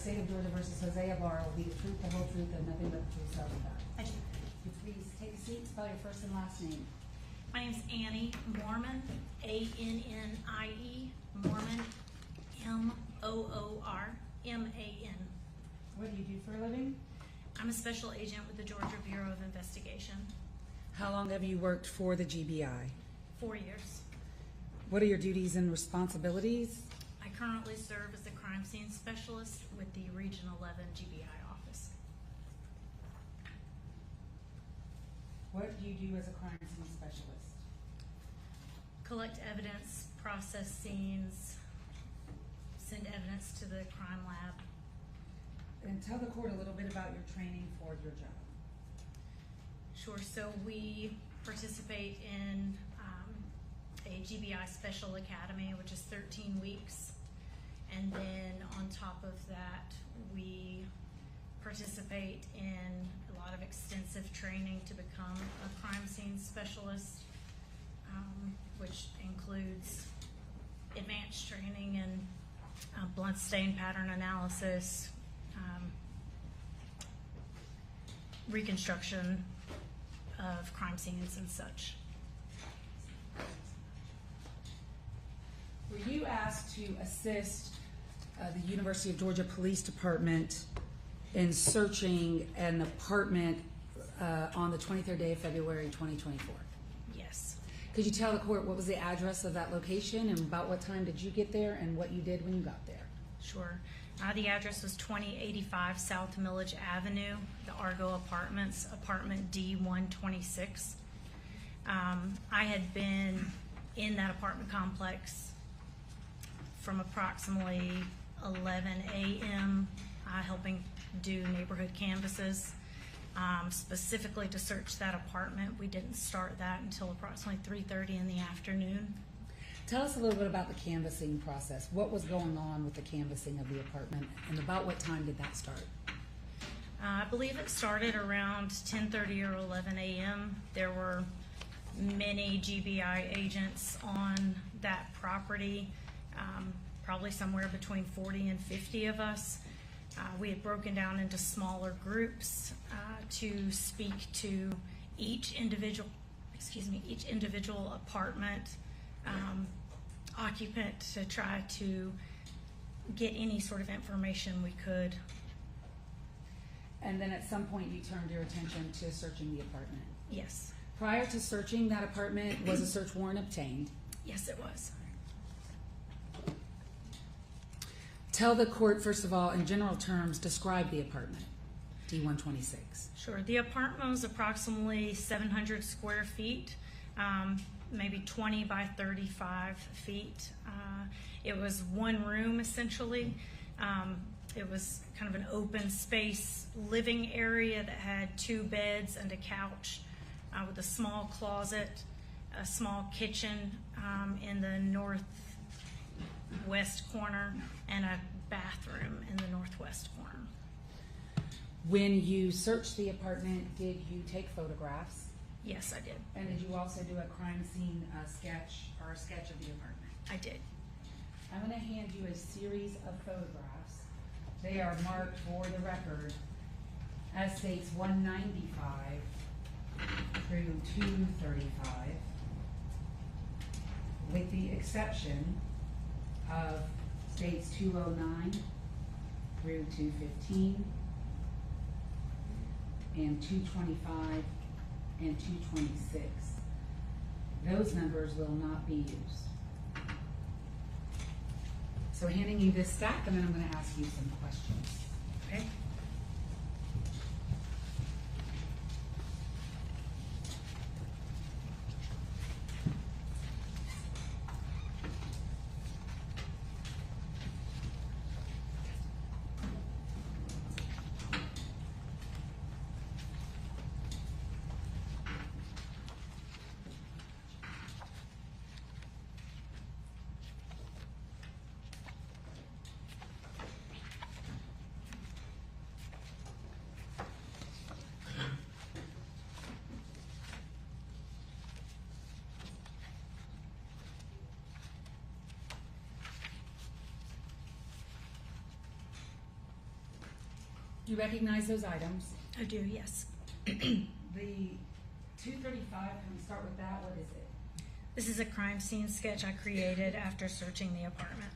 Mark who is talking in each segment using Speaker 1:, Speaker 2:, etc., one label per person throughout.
Speaker 1: State of Georgia versus Jose Ibarra will be the truth, the whole truth, and nothing but the truth, so help me God.
Speaker 2: I do.
Speaker 1: Would you please take a seat, spell your first and last name.
Speaker 2: My name's Annie Moorman, A-N-N-I-E, Moorman, M-O-O-R-M-A-N.
Speaker 1: What do you do for a living?
Speaker 2: I'm a special agent with the Georgia Bureau of Investigation.
Speaker 1: How long have you worked for the GBI?
Speaker 2: 4 years.
Speaker 1: What are your duties and responsibilities?
Speaker 2: I currently serve as a crime scene specialist with the Region 11 GBI office.
Speaker 1: What do you do as a crime scene specialist?
Speaker 2: Collect evidence, process scenes, send evidence to the crime lab.
Speaker 1: And tell the court a little bit about your training for your job.
Speaker 2: Sure, so we participate in a GBI Special Academy, which is 13 weeks. And then on top of that, we participate in a lot of extensive training to become a crime scene specialist, which includes advanced training in blood stain pattern analysis, reconstruction of crime scenes and such.
Speaker 1: Were you asked to assist the University of Georgia Police Department in searching an apartment on the 23rd day of February 2024?
Speaker 2: Yes.
Speaker 1: Could you tell the court what was the address of that location and about what time did you get there and what you did when you got there?
Speaker 2: Sure. The address was 2085 South Millage Avenue, the Argo Apartments, apartment D126. I had been in that apartment complex from approximately 11 a.m. Helping do neighborhood canvasses, specifically to search that apartment. We didn't start that until approximately 3:30 in the afternoon.
Speaker 1: Tell us a little bit about the canvassing process. What was going on with the canvassing of the apartment and about what time did that start?
Speaker 2: I believe it started around 10:30 or 11 a.m. There were many GBI agents on that property, probably somewhere between 40 and 50 of us. We had broken down into smaller groups to speak to each individual apartment occupant to try to get any sort of information we could.
Speaker 1: And then at some point you turned your attention to searching the apartment.
Speaker 2: Yes.
Speaker 1: Prior to searching that apartment, was a search warrant obtained?
Speaker 2: Yes, it was.
Speaker 1: Tell the court, first of all, in general terms, describe the apartment, D126.
Speaker 2: Sure. The apartment was approximately 700 square feet, maybe 20 by 35 feet. It was one room, essentially. It was kind of an open space living area that had 2 beds and a couch with a small closet, a small kitchen in the northwest corner, and a bathroom in the northwest corner.
Speaker 1: When you searched the apartment, did you take photographs?
Speaker 2: Yes, I did.
Speaker 1: And did you also do a crime scene sketch or a sketch of the apartment?
Speaker 2: I did.
Speaker 1: I'm going to hand you a series of photographs. They are marked for the record as states 195 through 235, with the exception of states 209 through 215 and 225 and 226. Those numbers will not be used. So handing you this stack, and then I'm going to ask you some questions. Okay? You recognize those items.
Speaker 2: I do, yes.
Speaker 1: The 235, can we start with that? What is it?
Speaker 2: This is a crime scene sketch I created after searching the apartment.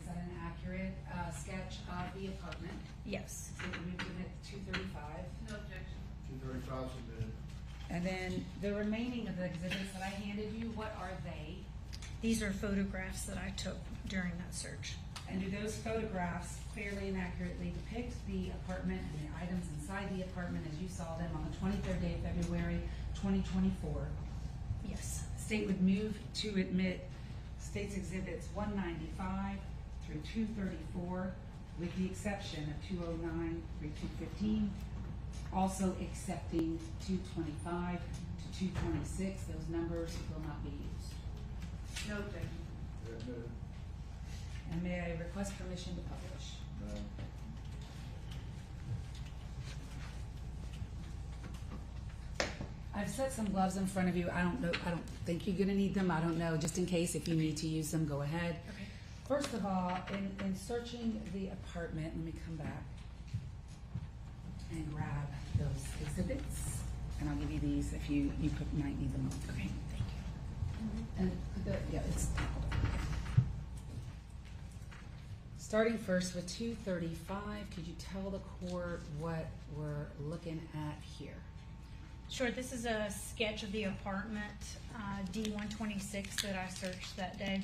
Speaker 1: Is that an accurate sketch of the apartment?
Speaker 2: Yes.
Speaker 1: So we moved it to 235.
Speaker 3: No objection.
Speaker 4: 235 submitted.
Speaker 1: And then the remaining of the exhibits that I handed you, what are they?
Speaker 2: These are photographs that I took during that search.
Speaker 1: And do those photographs clearly and accurately depict the apartment and the items inside the apartment as you saw them on the 23rd day of February 2024?
Speaker 2: Yes.
Speaker 1: State would move to admit State's Exhibits 195 through 234, with the exception of 209 through 215. Also accepting 225 to 226. Those numbers will not be used.
Speaker 3: No objection.
Speaker 4: Admitted.
Speaker 1: And may I request permission to publish?
Speaker 4: No.
Speaker 1: I've set some gloves in front of you. I don't think you're gonna need them. I don't know, just in case if you need to use them, go ahead.
Speaker 2: Okay.
Speaker 1: First of all, in searching the apartment, let me come back and grab those exhibits. And I'll give you these if you might need them.
Speaker 2: Okay, thank you.
Speaker 1: And it's starting first with 235. Could you tell the court what we're looking at here?
Speaker 2: Sure, this is a sketch of the apartment, D126 that I searched that day.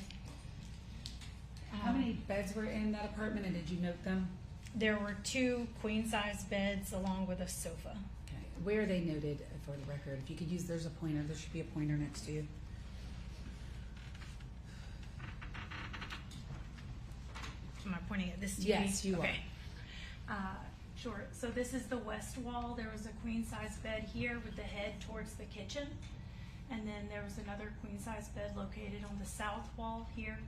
Speaker 1: How many beds were in that apartment, and did you note them?
Speaker 2: There were 2 queen-size beds along with a sofa.
Speaker 1: Okay. Where are they noted for the record? If you could use, there's a pointer. There should be a pointer next to you.
Speaker 2: Am I pointing at this TV?
Speaker 1: Yes, you
Speaker 2: okay. Sure. So this is the west wall. There was a queen-size bed here with the head towards the kitchen. And then there was another queen-size bed located on the south wall here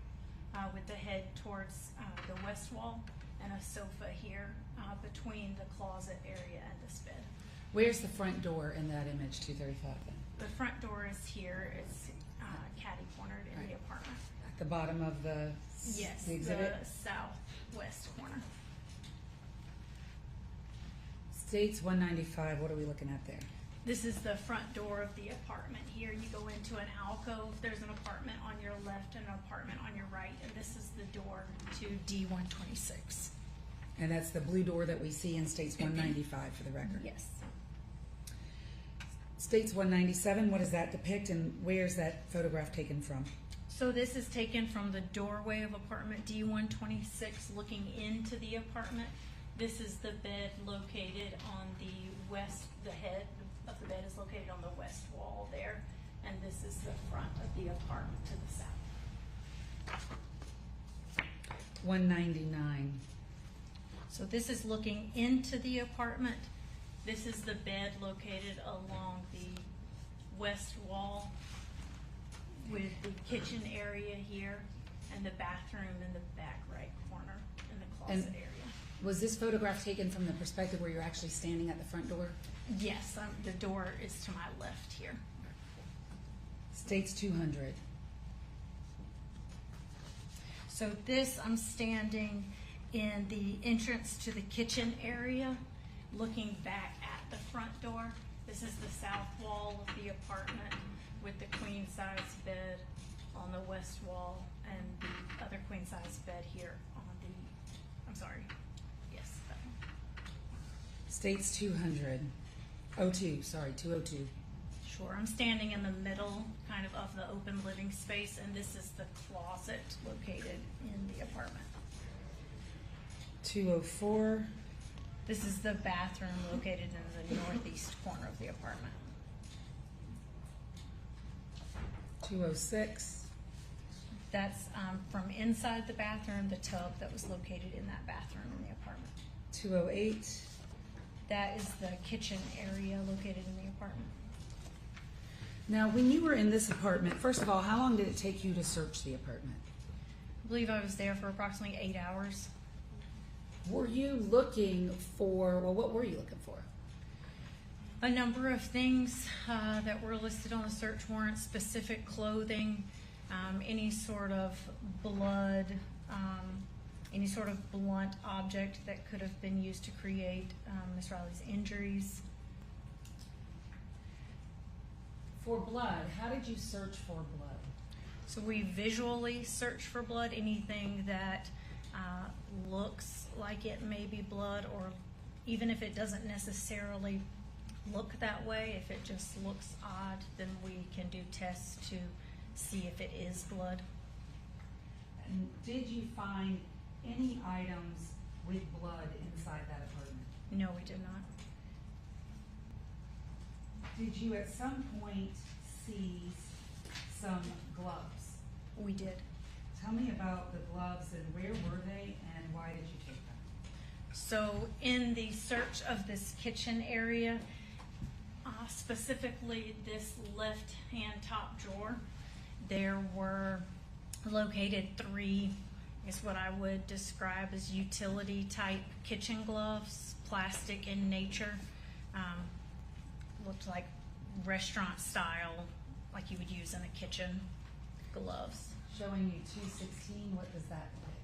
Speaker 2: with the head towards the west wall, and a sofa here between the closet area and this bed.
Speaker 1: Where's the front door in that image, 235 then?
Speaker 2: The front door is here. It's catty-cornered in the apartment.
Speaker 1: At the bottom of the
Speaker 2: Yes,
Speaker 1: the exhibit?
Speaker 2: the southwest corner.
Speaker 1: States 195, what are we looking at there?
Speaker 2: This is the front door of the apartment here. You go into an alcove. There's an apartment on your left and an apartment on your right, and this is the door to D126.
Speaker 1: And that's the blue door that we see in States 195 for the record?
Speaker 2: Yes.
Speaker 1: States 197, what does that depict, and where's that photograph taken from?
Speaker 2: So this is taken from the doorway of apartment D126 looking into the apartment. This is the bed located on the west, the head of the bed is located on the west wall there. And this is the front of the apartment to the south.
Speaker 1: 199.
Speaker 2: So this is looking into the apartment. This is the bed located along the west wall with the kitchen area here and the bathroom in the back right corner in the closet
Speaker 1: And
Speaker 2: area.
Speaker 1: was this photograph taken from the perspective where you're actually standing at the front door?
Speaker 2: Yes, the door is to my left here.
Speaker 1: States 200.
Speaker 2: So this, I'm standing in the entrance to the kitchen area, looking back at the front door. This is the south wall of the apartment with the queen size bed on the west wall and the other queen size bed here on the, I'm sorry, yes, that one.
Speaker 1: States 200. 202.
Speaker 2: Sure, I'm standing in the middle kind of the open living space, and this is the closet located in the apartment.
Speaker 1: 204.
Speaker 2: This is the bathroom located in the northeast corner of the apartment.
Speaker 1: 206.
Speaker 2: That's from inside the bathroom, the tub that was located in that bathroom in the apartment.
Speaker 1: 208.
Speaker 2: That is the kitchen area located in the apartment.
Speaker 1: Now, when you were in this apartment, first of all, how long did it take you to search the apartment?
Speaker 2: I believe I was there for approximately 8 hours.
Speaker 1: Were you looking for, well, what were you looking for?
Speaker 2: A number of things that were listed on the search warrant, specific clothing, any sort of blood, any sort of blunt object that could have been used to create Ms. Riley's injuries.
Speaker 1: For blood, how did you search for blood?
Speaker 2: So we visually search for blood, anything that looks like it may be blood, or even if it doesn't necessarily look that way, if it just looks odd, then we can do tests to see if it is blood.
Speaker 1: And did you find any items with blood inside that apartment?
Speaker 2: No, we did not.
Speaker 1: Did you at some point seize some gloves?
Speaker 2: We did.
Speaker 1: Tell me about the gloves and where were they and why did you take them?
Speaker 2: So in the search of this kitchen area, specifically this left-hand top drawer, there were located 3, I guess what I would describe as utility type kitchen gloves, plastic in nature, looked like restaurant style, like you would use in a kitchen, gloves.
Speaker 1: Showing you 216, what does that look?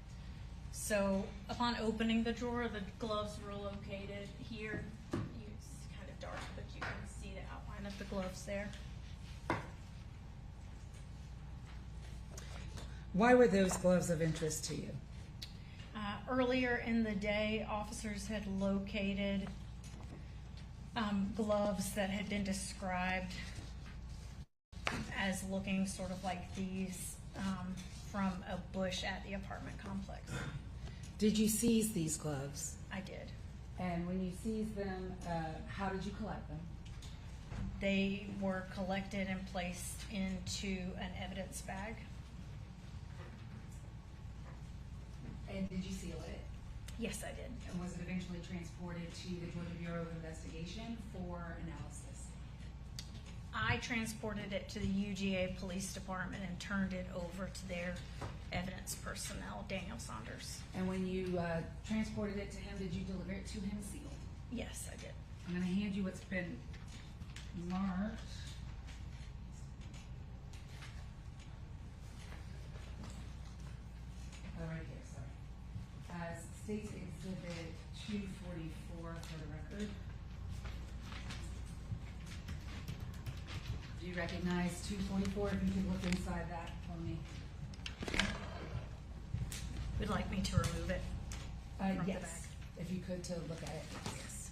Speaker 2: So upon opening the drawer, the gloves were located here. It's kind of dark, but you can see the outline of the gloves there.
Speaker 1: Why were those gloves of interest to you?
Speaker 2: Earlier in the day, officers had located gloves that had been described as looking sort of like these from a bush at the apartment complex.
Speaker 1: Did you seize these gloves?
Speaker 2: I did.
Speaker 1: And when you seized them, how did you collect them?
Speaker 2: They were collected and placed into an evidence bag.
Speaker 1: And did you seal it?
Speaker 2: Yes, I did.
Speaker 1: And was it eventually transported to the Georgia Bureau of Investigation for analysis?
Speaker 2: I transported it to the UGA Police Department and turned it over to their evidence personnel, Daniel Saunders.
Speaker 1: And when you transported it to him, did you deliver it to him sealed?
Speaker 2: Yes, I did.
Speaker 1: I'm going to hand you what's been marked. Oh, right here, sorry. As State's Exhibit 244 for the record. Do you recognize 244? If you could look inside that for me.
Speaker 2: Would like me to remove it from the
Speaker 1: Yes,
Speaker 2: bag?
Speaker 1: if you could to look at it.
Speaker 2: Yes.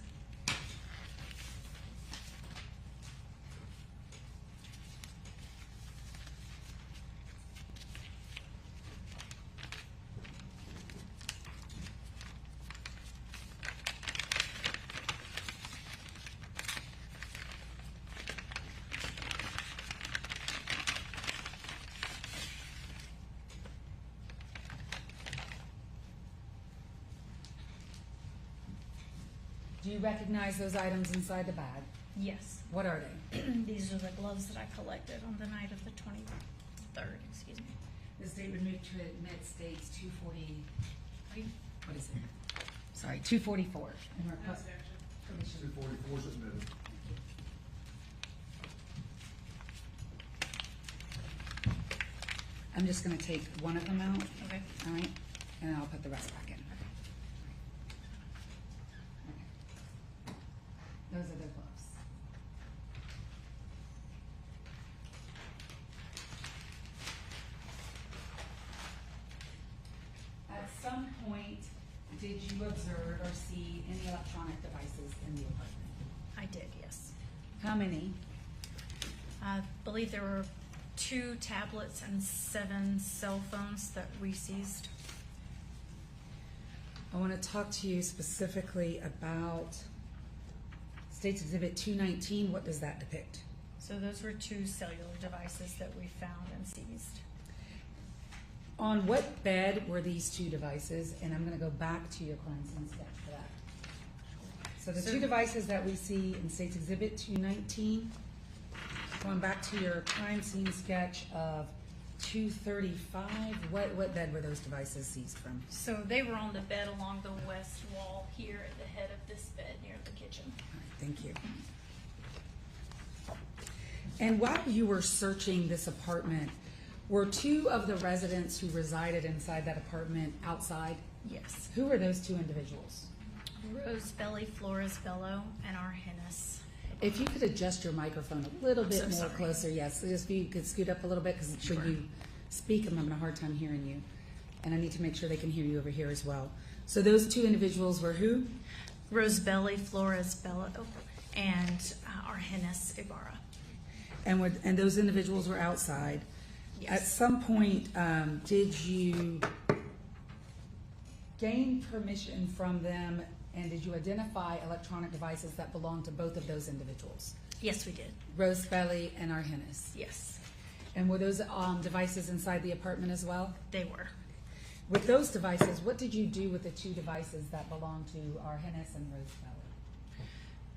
Speaker 1: Do you recognize those items inside the bag?
Speaker 2: Yes.
Speaker 1: What are they?
Speaker 2: These are the gloves that I collected on the night of the 23rd, excuse me.
Speaker 1: The state would move to admit States 240, what is it? Sorry, 244. And request permission.
Speaker 4: 244 is admitted.
Speaker 1: I'm just gonna take one of them out,
Speaker 2: Okay.
Speaker 1: all right? And then I'll put the rest back in. Okay. Those are the gloves. At some point, did you observe or see any electronic devices in the apartment?
Speaker 2: I did, yes.
Speaker 1: How many?
Speaker 2: I believe there were 2 tablets and 7 cell phones that we seized.
Speaker 1: I want to talk to you specifically about State's Exhibit 219. What does that depict?
Speaker 2: So those were 2 cellular devices that we found and seized.
Speaker 1: On what bed were these 2 devices? And I'm going to go back to your crime scene sketch for that. So the 2 devices that we see in State's Exhibit 219, going back to your crime scene sketch of 235, what bed were those devices seized from?
Speaker 2: So they were on the bed along the west wall here at the head of this bed near the kitchen.
Speaker 1: All right, thank you. And while you were searching this apartment, were 2 of the residents who resided inside that apartment outside?
Speaker 2: Yes.
Speaker 1: Who are those two individuals?
Speaker 2: Rose Belly, Flores Bello, and Argenis.
Speaker 1: If you could adjust your microphone a little bit
Speaker 2: so
Speaker 1: more
Speaker 2: sorry.
Speaker 1: closer, yes. Just if you could scoot up a little bit, because
Speaker 2: Sure.
Speaker 1: when you speak, I'm having a hard time hearing you. And I need to make sure they can hear you over here as well. So those two individuals were who?
Speaker 2: Rose Belly, Flores Bello, and Argenis Ibarra.
Speaker 1: And those individuals were outside.
Speaker 2: Yes.
Speaker 1: At some point, did you gain permission from them, and did you identify electronic devices that belonged to both of those individuals?
Speaker 2: Yes, we did.
Speaker 1: Rose Belly and Argenis.
Speaker 2: Yes,
Speaker 1: And were those devices inside the apartment as well?
Speaker 2: they were.
Speaker 1: With those devices, what did you do with the two devices that belonged to Argenis and Rose Belly?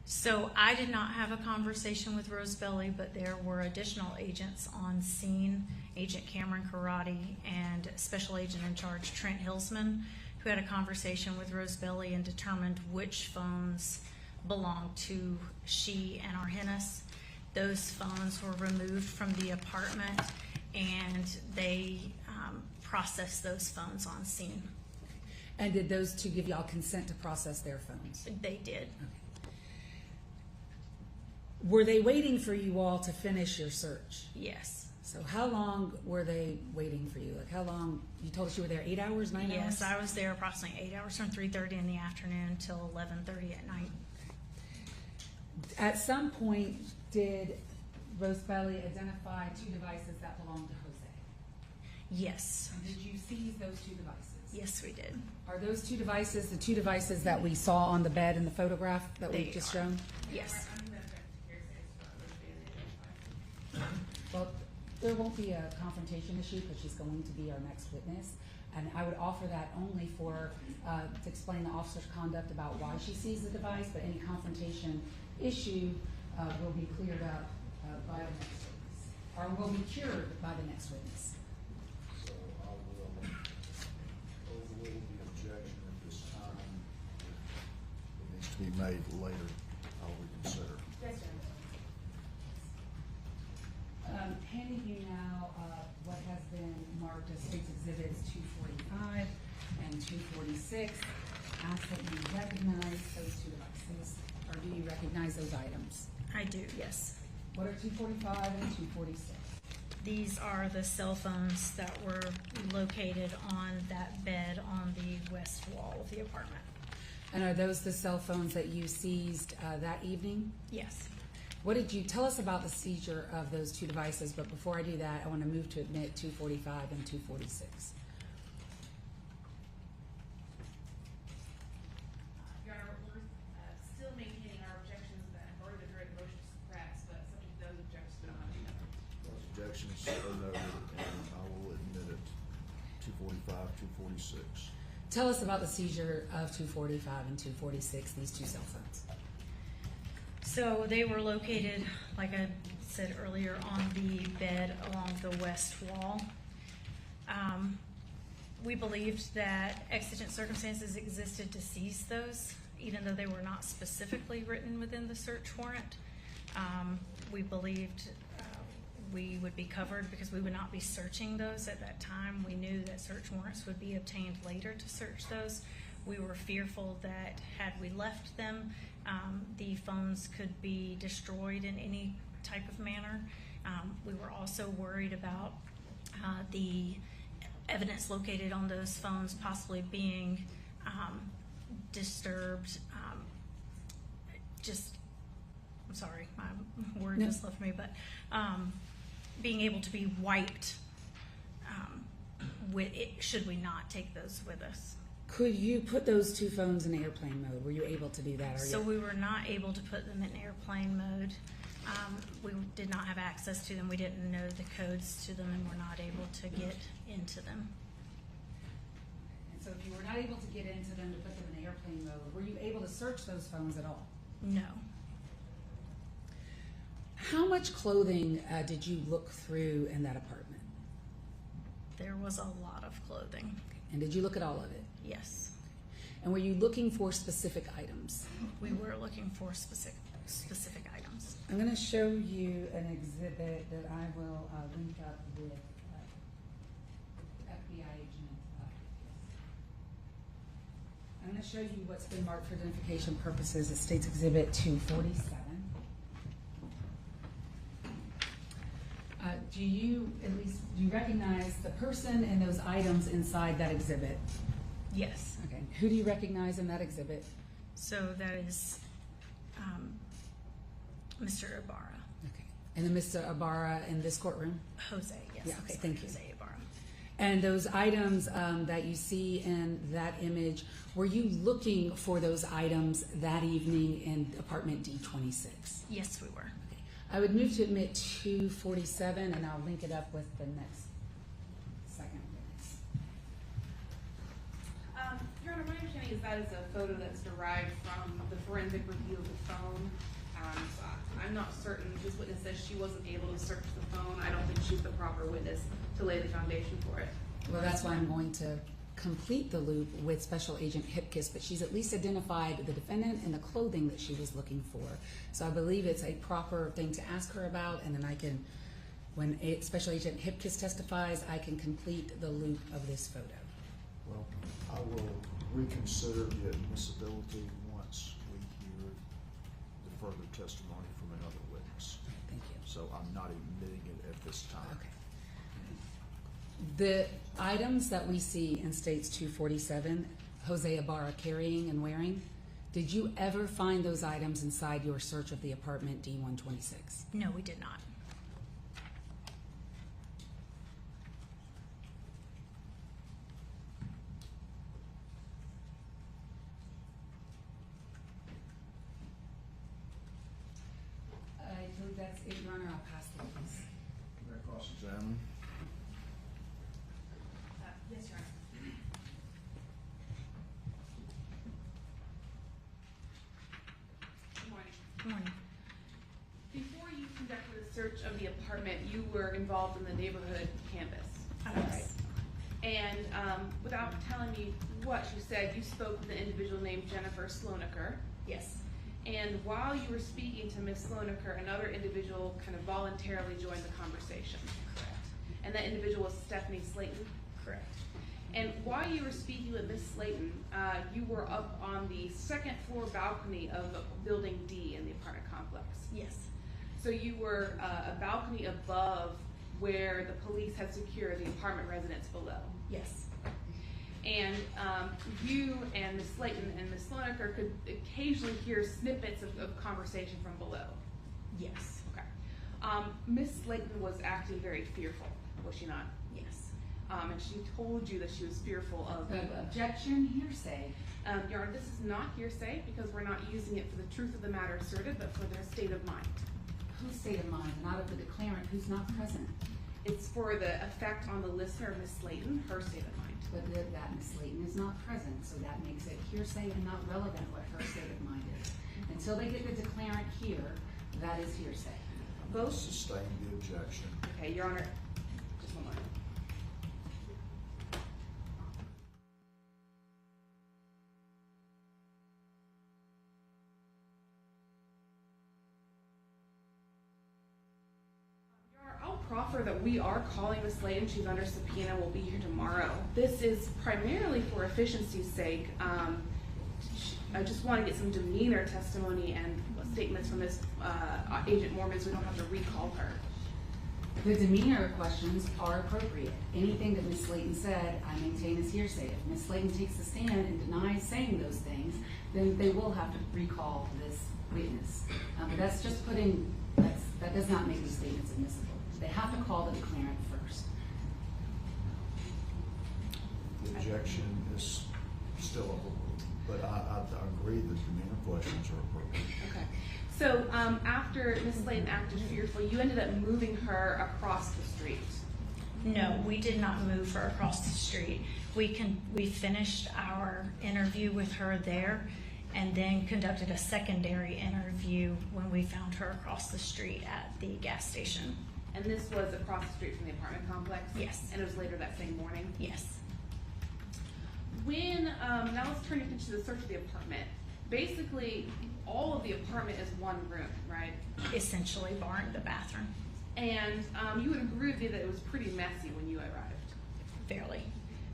Speaker 2: So I did not have a conversation with Rose Belly, but there were additional agents on scene, Agent Cameron Karate and Special Agent in Charge Trent Hillsman, who had a conversation with Rose Belly and determined which phones belonged to she and Argenis. Those phones were removed from the apartment, and they processed those phones on scene.
Speaker 1: And did those two give y'all consent to process their phones?
Speaker 2: They did.
Speaker 1: Were they waiting for you all to finish your search?
Speaker 2: Yes.
Speaker 1: So how long were they waiting for you? Like how long? You told us you were there 8 hours, 9 hours?
Speaker 2: Yes, I was there approximately 8 hours, from 3:30 in the afternoon till 11:30 at night.
Speaker 1: At some point, did Rose Belly identify two devices that belonged to Jose?
Speaker 2: Yes.
Speaker 1: And did you seize those two devices?
Speaker 2: Yes, we did.
Speaker 1: Are those two devices the two devices that we saw on the bed in the photograph that
Speaker 2: They
Speaker 1: we've just
Speaker 2: are.
Speaker 1: shown?
Speaker 2: Yes.
Speaker 1: Well, there won't be a confrontation issue because she's going to be our next witness. And I would offer that only for, to explain the officer's conduct about why she seized the device, but any confrontation issue will be cleared up by the next witness, or will be cured by the next witness.
Speaker 4: So I will overrule the objection at this time. If it needs to be made later, I'll reconsider.
Speaker 1: Yes, sir. Handing you now what has been marked as State's Exhibits 245 and 246. Ask that you recognize those two devices, or do you recognize those items?
Speaker 2: I do, yes.
Speaker 1: What are 245 and 246?
Speaker 2: These are the cell phones that were located on that bed on the west wall of the apartment.
Speaker 1: And are those the cell phones that you seized that evening?
Speaker 2: Yes.
Speaker 1: What did you tell us about the seizure of those two devices? But before I do that, I want to move to admit 245 and 246.
Speaker 5: Your Honor, we're still maintaining our objections that have already been heard, motion to suppress, but subject to those objections to not be noted.
Speaker 4: Those objections are noted, and I will admit it. 245, 246.
Speaker 1: Tell us about the seizure of 245 and 246, these two cell phones.
Speaker 2: So they were located, like I said earlier, on the bed along the west wall. We believed that exigent circumstances existed to seize those, even though they were not specifically written within the search warrant. We believed we would be covered because we would not be searching those at that time. We knew that search warrants would be obtained later to search those. We were fearful that had we left them, the phones could be destroyed in any type of manner. We were also worried about the evidence located on those phones possibly being disturbed. I'm sorry, my word
Speaker 1: No.
Speaker 2: just left me, but being able to be wiped should we not take those with us.
Speaker 1: Could you put those two phones in airplane mode? Were you able to do that? Or
Speaker 2: So we were not able to put them in airplane mode. We did not have access to them. We didn't know the codes to them and were not able to get into them.
Speaker 1: And so if you were not able to get into them to put them in airplane mode, were you able to search those phones at all?
Speaker 2: No.
Speaker 1: How much clothing did you look through in that apartment?
Speaker 2: There was a lot of clothing.
Speaker 1: And did you look at all of it?
Speaker 2: Yes.
Speaker 1: And were you looking for specific items?
Speaker 2: We were looking for specific items.
Speaker 1: I'm going to show you an exhibit that I will link up with FBI agent. I'm going to show you what's been marked for identification purposes. It states Exhibit 247. Do you recognize the person and those items inside that exhibit?
Speaker 2: Yes.
Speaker 1: Okay. Who do you recognize in that exhibit?
Speaker 2: So that is Mr. Ibarra.
Speaker 1: Okay. And then Mr. Ibarra in this courtroom?
Speaker 2: Jose, yes.
Speaker 1: Yeah,
Speaker 2: I'm
Speaker 1: okay,
Speaker 2: sorry,
Speaker 1: thank you.
Speaker 2: Jose Ibarra.
Speaker 1: And those items that you see in that image, were you looking for those items that evening in apartment D26?
Speaker 2: Yes, we were.
Speaker 1: Okay. I would move to admit 247, and I'll link it up with the next second witness.
Speaker 5: Your Honor, my understanding is that is a photo that's derived from the forensic review of the phone. So I'm not certain. This witness says she wasn't able to search the phone. I don't think she's the proper witness to lay the foundation for it.
Speaker 1: Well, that's why I'm going to complete the loop with Special Agent Hipkiss, but she's at least identified the defendant and the clothing that she was looking for. So I believe it's a proper thing to ask her about, and then I can, when Special Agent Hipkiss testifies, I can complete the loop of this photo.
Speaker 4: Well, I will reconsider the admissibility once we hear the further testimony from another witness.
Speaker 1: Thank you.
Speaker 4: So I'm not admitting it at this time.
Speaker 1: Okay. The items that we see in States 247, Jose Ibarra carrying and wearing, did you ever find those items inside your search of the apartment D126?
Speaker 2: No, we did not.
Speaker 1: I believe that's it, Your Honor. I'll pass the case.
Speaker 4: May I cross-examine?
Speaker 5: Yes, Your Honor. Good morning.
Speaker 2: Good morning.
Speaker 5: Before you conducted a search of the apartment, you were involved in the neighborhood canvas.
Speaker 2: I
Speaker 5: Is that
Speaker 2: was.
Speaker 5: right? And without telling me what you said, you spoke with an individual named Jennifer Slonaker.
Speaker 2: Yes.
Speaker 5: And while you were speaking to Ms. Slonaker, another individual kind of voluntarily joined the conversation.
Speaker 2: Correct.
Speaker 5: And that individual was Stephanie Slayton.
Speaker 2: Correct.
Speaker 5: And while you were speaking with Ms. Slayton, you were up on the second floor balcony of building D in the apartment complex.
Speaker 2: Yes.
Speaker 5: So you were a balcony above where the police had secured the apartment residence below.
Speaker 2: Yes.
Speaker 5: And you and Ms. Slayton and Ms. Slonaker could occasionally hear snippets of conversation from below.
Speaker 2: Yes.
Speaker 5: Okay. Ms. Slayton was acting very fearful, was she not?
Speaker 2: Yes.
Speaker 5: And she told you that she was fearful of.
Speaker 1: Objection, hearsay.
Speaker 5: Your Honor, this is not hearsay because we're not using it for the truth of the matter asserted, but for their state of mind.
Speaker 1: Whose state of mind? Not of the declarant who's not present.
Speaker 5: It's for the effect on the listener, Ms. Slayton, her state of mind.
Speaker 1: But that Ms. Slayton is not present, so that makes it hearsay and not relevant what her state of mind is. Until they get the declarant here, that is hearsay.
Speaker 5: Both.
Speaker 4: Sustain the objection.
Speaker 5: Okay, Your Honor, just one moment. I'll proffer that we are calling Ms. Slayton. She's under subpoena. We'll be here tomorrow. This is primarily for efficiency's sake. I just want to get some demeanor testimony and statements from Ms. Agent Mormon so we don't have to recall her.
Speaker 1: The demeanor questions are appropriate. Anything that Ms. Slayton said, I maintain is hearsay. If Ms. Slayton takes the stand and denies saying those things, then they will have to recall this witness. But that's just that does not make these statements admissible. They have to call the declarant first.
Speaker 4: The objection is still overruled, but I agree that demeanor questions are appropriate.
Speaker 5: Okay. So after Ms. Slayton acted fearfully, you ended up moving her across the street.
Speaker 2: No, we did not move her across the street. We finished our interview with her there and then conducted a secondary interview when we found her across the street at the gas station.
Speaker 5: And this was across the street from the apartment complex?
Speaker 2: Yes.
Speaker 5: And it was later that same morning?
Speaker 2: Yes.
Speaker 5: When, now let's turn attention to the search of the apartment. Basically, all of the apartment is one room, right?
Speaker 2: Essentially barring the bathroom.
Speaker 5: And you would agree with me that it was pretty messy when you arrived.
Speaker 2: Fairly.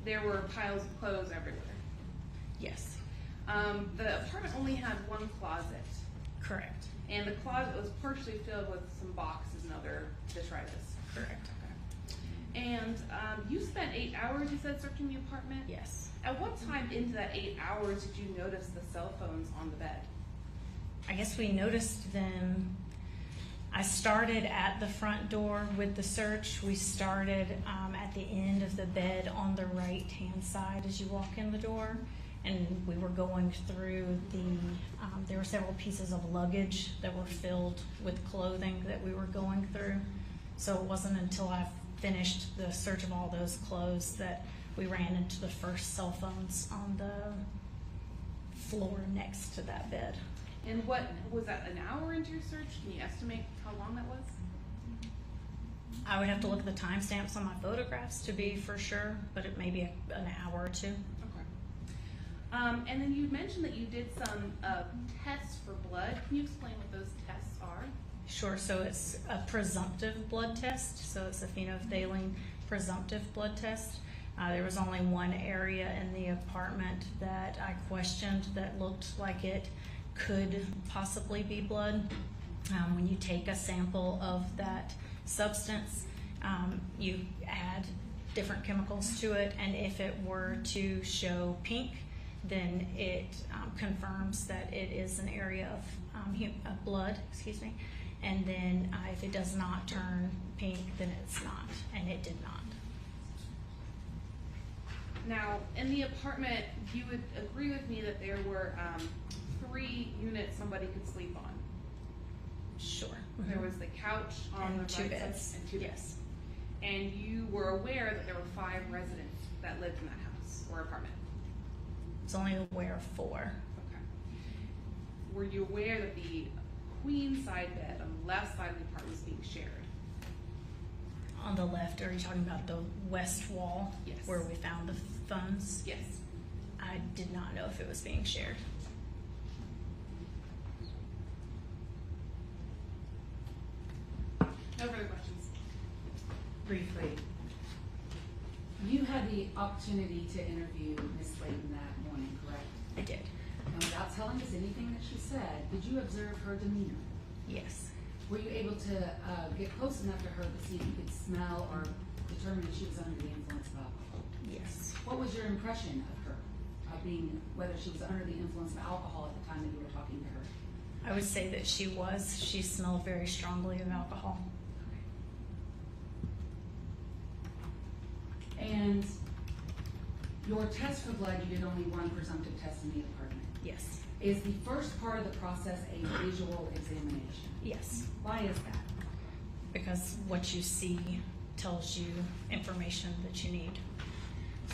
Speaker 5: There were piles of clothes everywhere.
Speaker 2: Yes.
Speaker 5: The apartment only had one closet,
Speaker 2: Correct.
Speaker 5: and the closet was partially filled with some boxes and other detritus.
Speaker 2: Correct.
Speaker 5: And you spent 8 hours, you said, searching the apartment?
Speaker 2: Yes.
Speaker 5: At what time into that 8 hours did you notice the cell phones on the bed?
Speaker 2: I guess we noticed them. I started at the front door with the search. We started at the end of the bed on the right-hand side as you walk in the door. And we were going through there were several pieces of luggage that were filled with clothing that we were going through. So it wasn't until I finished the search of all those clothes that we ran into the first cell phones on the floor next to that bed.
Speaker 5: And what, was that an hour into your search? Can you estimate how long that was?
Speaker 2: I would have to look at the timestamps on my photographs to be for sure, but it may be an hour or two.
Speaker 5: Okay. And then you mentioned that you did some tests for blood. Can you explain what those tests are?
Speaker 2: Sure, so it's a presumptive blood test, so it's a phenolphthalein presumptive blood test. There was only one area in the apartment that I questioned that looked like it could possibly be blood. When you take a sample of that substance, you add different chemicals to it, and if it were to show pink, then it confirms that it is an area of blood, and then if it does not turn pink, then it's not, and it did not.
Speaker 5: Now, in the apartment, you would agree with me that there were 3 units somebody could sleep on.
Speaker 2: Sure.
Speaker 5: There was the couch on
Speaker 2: And
Speaker 5: the
Speaker 2: two
Speaker 5: right
Speaker 2: beds.
Speaker 5: side and 2 beds.
Speaker 2: Yes.
Speaker 5: And you were aware that there were 5 residents that lived in that house or apartment.
Speaker 2: It's only aware of 4.
Speaker 5: Okay. Were you aware that the queen side bed on the left side of the apartment was being shared?
Speaker 2: On the left, are you talking about the west wall?
Speaker 5: Yes.
Speaker 2: Where we found the phones?
Speaker 5: Yes.
Speaker 2: I did not know if it was being shared.
Speaker 5: No further questions.
Speaker 1: Briefly, you had the opportunity to interview Ms. Slayton that morning, correct?
Speaker 2: I did.
Speaker 1: And without telling us anything that she said, did you observe her demeanor?
Speaker 2: Yes.
Speaker 1: Were you able to get close enough to her to see if you could smell or determine if she was under the influence of alcohol?
Speaker 2: Yes.
Speaker 1: What was your impression of her, being whether she was under the influence of alcohol at the time that you were talking to her?
Speaker 2: I would say that she was. She smelled very strongly of alcohol.
Speaker 1: And your test for blood, you did only one presumptive test in the apartment.
Speaker 2: Yes.
Speaker 1: Is the first part of the process a visual examination?
Speaker 2: Yes.
Speaker 1: Why is that?
Speaker 2: Because what you see tells you information that you need.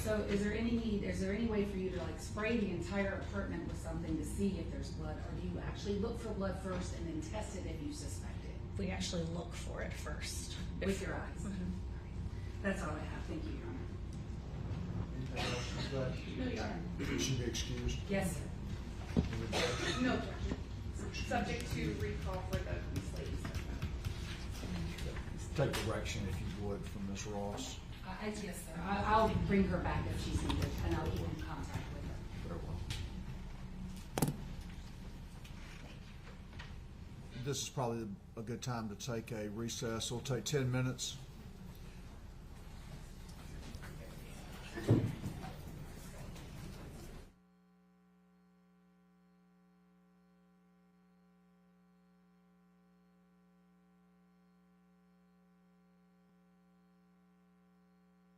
Speaker 1: So is there any way for you to like spray the entire apartment with something to see if there's blood, or do you actually look for blood first and then test it if you suspect it?
Speaker 2: We actually look for it first.
Speaker 1: With your eyes?
Speaker 2: Mhm.
Speaker 1: That's all I have. Thank you, Your Honor.
Speaker 4: Anything else, Ms. Gladys?
Speaker 5: No, Your Honor.
Speaker 4: Should she be excused?
Speaker 1: Yes, sir.
Speaker 4: Any objection?
Speaker 5: No objection. Subject to recall for the Slayton statement.
Speaker 4: Take direction, if you would, from Ms. Ross.
Speaker 1: Yes, sir. I'll bring her back if she's needed, and I'll keep in contact with her.
Speaker 4: Very well. This is probably a good time to take a recess. We'll take 10 minutes.